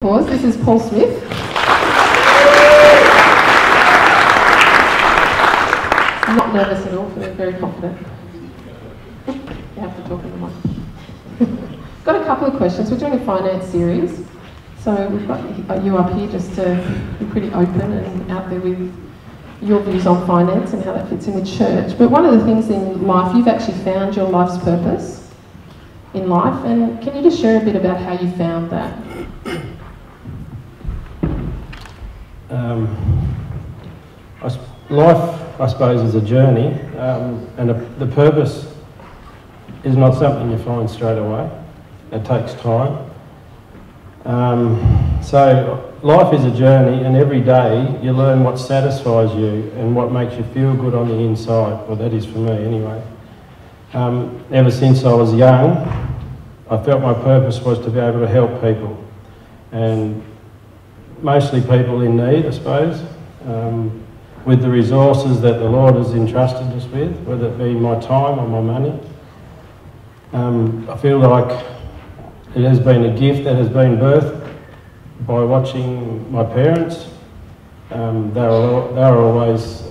Pause. This is Paul Smith. I'm not nervous at all, feeling very confident. You have to talk in the mic. Got a couple of questions. We're doing a finance series, so we've got you up here just to be pretty open and out there with your views on finance and how that fits in with church. But one of the things in life, you've actually found your life's purpose in life, and can you just share a bit about how you found that? Life, I suppose, is a journey, and the purpose is not something you find straight away. It takes time. So life is a journey, and every day you learn what satisfies you and what makes you feel good on the inside. Well, that is for me anyway. Ever since I was young, I felt my purpose was to be able to help people, and mostly people in need, I suppose, with the resources that the Lord has entrusted us with, whether it be my time or my money. I feel like it has been a gift that has been birthed by watching my parents. They were always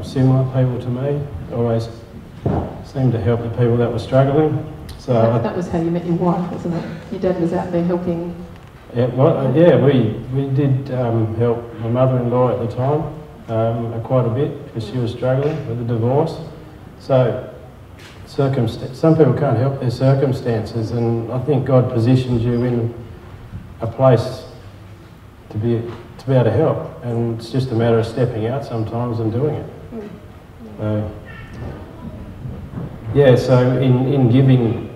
similar people to me, always seemed to help the people that were struggling. So that was how you met your wife, wasn't it? Your dad was out there helping. Yeah, well, yeah, we did help my mother-in-law at the time quite a bit because she was struggling with a divorce. So some people can't help their circumstances, and I think God positions you in a place to be able to help, and it's just a matter of stepping out sometimes and doing it. So in giving,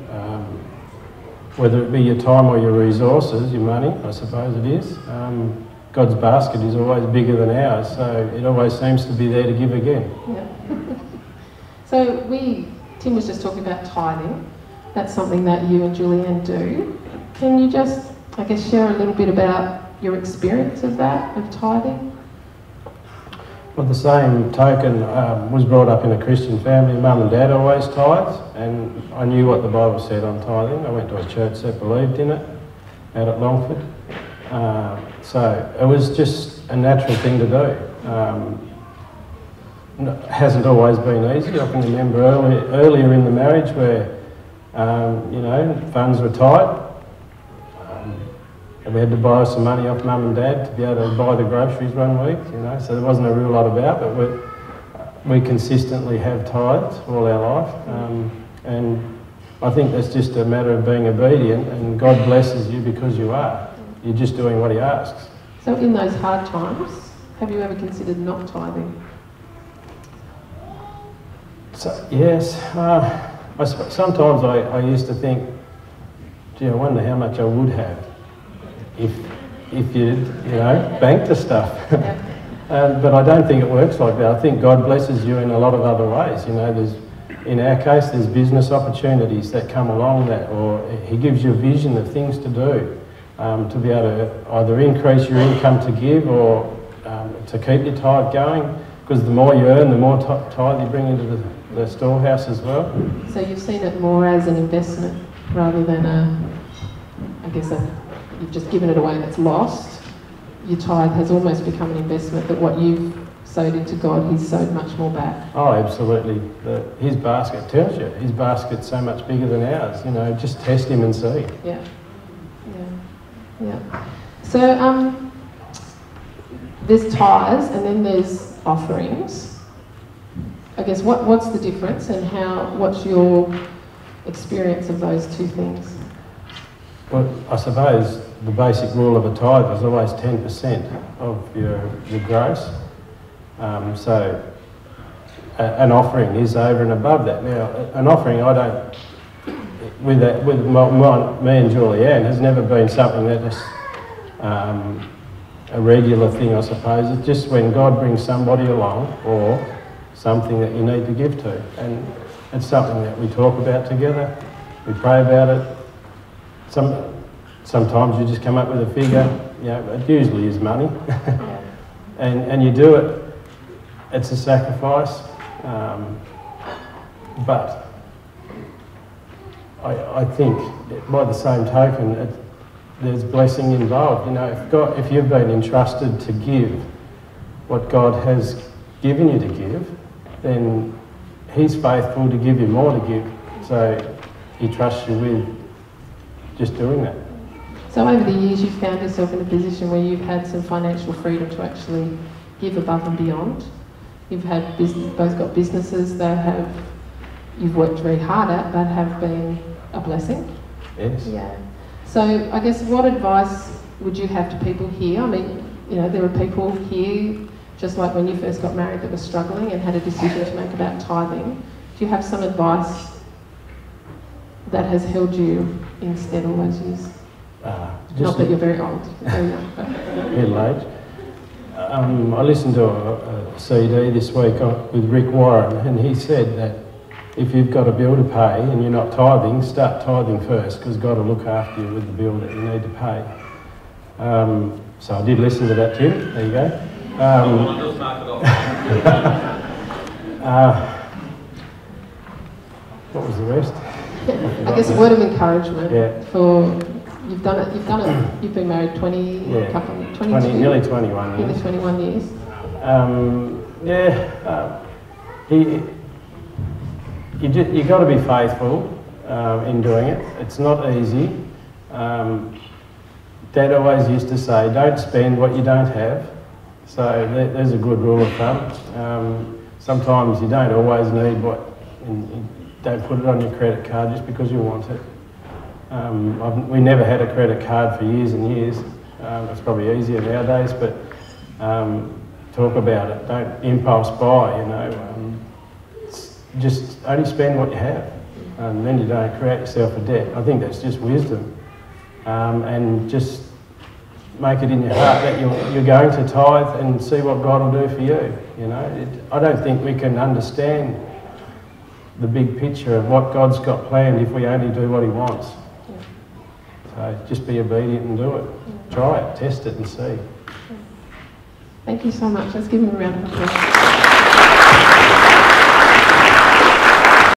whether it be your time or your resources, your money, I suppose it is, God's basket is always bigger than ours, so it always seems to be there to give again. Yeah. So Tim was just talking about tithing. That's something that you and Julianne do. Can you just, I guess, share a little bit about your experience of that, of tithing? Well, the same token, was brought up in a Christian family. Mum and Dad always tithed, and I knew what the Bible said on tithing. I went to a church that believed in it, out at Longford. So it was just a natural thing to do. It hasn't always been easy. I can remember earlier in the marriage where, funds were tight. And we had to borrow some money off Mum and Dad to be able to buy the groceries one week, so there wasn't a real lot about, but we consistently have tithes all our life. And I think that's just a matter of being obedient, and God blesses you because you are. You're just doing what He asks. So in those hard times, have you ever considered not tithing? So, yes. Sometimes I used to think, gee, I wonder how much I would have if you'd, banked the stuff. Yep. But I don't think it works like that. I think God blesses you in a lot of other ways. In our case, there's business opportunities that come along or He gives you a vision of things to do. To be able to either increase your income to give or to keep your tithe going, because the more you earn, the more tithe you bring into the storehouse as well. So you've seen it more as an investment rather than you've just given it away and it's lost. Your tithe has almost become an investment, that what you've sowed into God, He's sowed much more back. Oh, absolutely. His basket tells you. His basket's so much bigger than ours. Just test Him and see. Yeah. So there's tithes and then there's offerings. I guess what's the difference, and what's your experience of those two things? Well, I suppose the basic rule of a tithe is always 10% of your gross. So an offering is over and above that. Now, an offering, me and Julianne, has never been something that is a regular thing, I suppose. It's just when God brings somebody along or something that you need to give to. And it's something that we talk about together. We pray about it. Sometimes you just come up with a figure. It usually is money. and you do it. It's a sacrifice. But I think by the same token, there's blessing involved. You know, if you've been entrusted to give what God has given you to give, then He's faithful to give you more to give. So He trusts you with just doing that. So over the years, you've found yourself in a position where you've had some financial freedom to actually give above and beyond. You've had both got businesses that you've worked very hard at, but have been a blessing. Yes. Yeah. So I guess what advice would you have to people here? I mean, you know, there are people here, just like when you first got married, that were struggling and had a decision to make about tithing. Do you have some advice that has held you in stead all those years? Not that you're very old, very young, but... Middle age. I listened to a CD this week with Rick Warren, and he said that if you've got a bill to pay and you're not tithing, start tithing first, because God will look after you with the bill that you need to pay. So I did listen to that, Tim. There you go. What was the rest? I guess a word of encouragement. Yeah. For you've done it. You've been married 22, nearly 21 years. Nearly 21 years. You got to be faithful in doing it. It's not easy. Dad always used to say, don't spend what you don't have. So there's a good rule of thumb. Sometimes you don't always need and you don't put it on your credit card just because you want it. We never had a credit card for years and years. It's probably easier nowadays, but talk about it. Don't impulse buy, you know. Just only spend what you have, and then you don't create yourself a debt. I think that's just wisdom. And just make it in your heart that you're going to tithe and see what God will do for you. You know, I don't think we can understand the big picture of what God's got planned if we only do what He wants. So just be obedient and do it. Try it, test it and see. Thank you so much. Let's give him a round of applause.